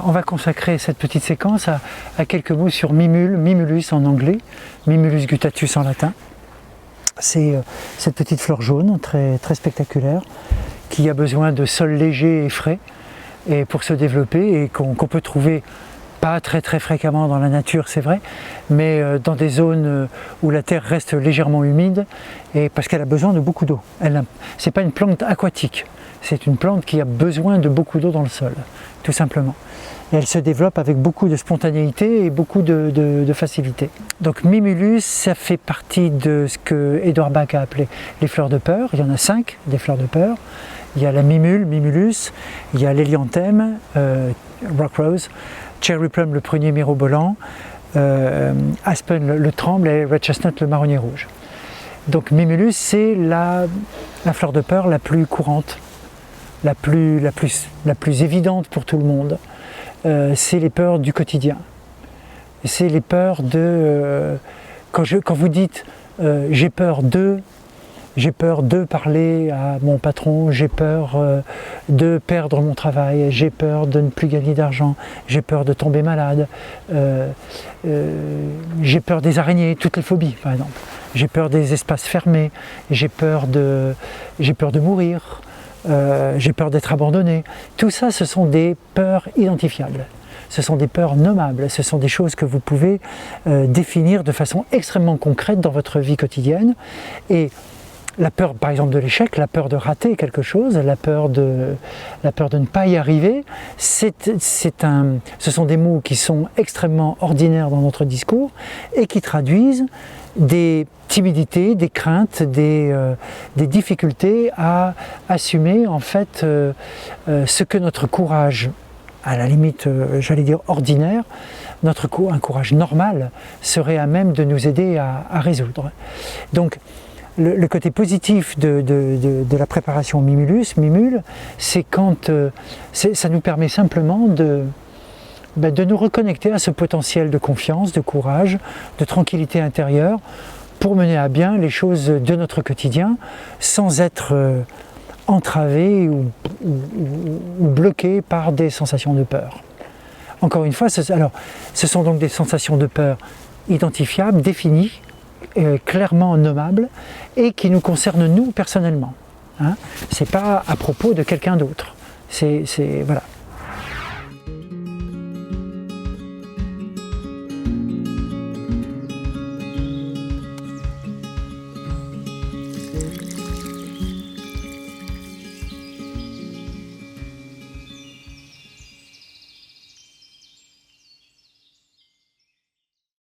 On va consacrer cette petite séquence à quelques mots sur Mimule, Mimulus en anglais, Mimulus guttatus en latin. C'est cette petite fleur jaune très spectaculaire qui a besoin de sol léger et frais et pour se développer et qu'on peut trouver pas très fréquemment dans la nature, c'est vrai, mais dans des zones où la terre reste légèrement humide et parce qu'elle a besoin de beaucoup d'eau. C'est pas une plante aquatique, c'est une plante qui a besoin de beaucoup d'eau dans le sol, tout simplement. Et elle se développe avec beaucoup de spontanéité et beaucoup de facilité. Donc Mimulus, ça fait partie de ce que Edward Bach a appelé les fleurs de peur. Il y en a 5 des fleurs de peur. Il y a la Mimule, Mimulus, il y a l'Hélianthème, Rock Rose, Cherry Plum, le prunier mirobolant, Aspen, le tremble et Red Chestnut, le marronnier rouge. Donc Mimulus, c'est la fleur de peur la plus courante, la plus évidente pour tout le monde. C'est les peurs du quotidien. C'est les peurs de... quand vous dites j'ai peur de parler à mon patron, j'ai peur de perdre mon travail, j'ai peur de ne plus gagner d'argent, j'ai peur de tomber malade, j'ai peur des araignées, toutes les phobies par exemple. J'ai peur des espaces fermés, j'ai peur de mourir. J'ai peur d'être abandonné. Tout ça, ce sont des peurs identifiables. Ce sont des peurs nommables. Ce sont des choses que vous pouvez définir de façon extrêmement concrète dans votre vie quotidienne. Et la peur, par exemple, de l'échec, la peur de rater quelque chose, la peur de ne pas y arriver, ce sont des mots qui sont extrêmement ordinaires dans notre discours et qui traduisent des timidités, des craintes, des difficultés à assumer en fait ce que notre courage, à la limite j'allais dire ordinaire, un courage normal serait à même de nous aider à résoudre. Donc le côté positif de la préparation Mimule, c'est quand ça nous permet simplement de nous reconnecter à ce potentiel de confiance, de courage, de tranquillité intérieure pour mener à bien les choses de notre quotidien sans être entravé ou bloqué par des sensations de peur. Encore une fois, ce sont donc des sensations de peur identifiables, définies, clairement nommables et qui nous concernent nous personnellement. Hein. C'est pas à propos de quelqu'un d'autre. Voilà.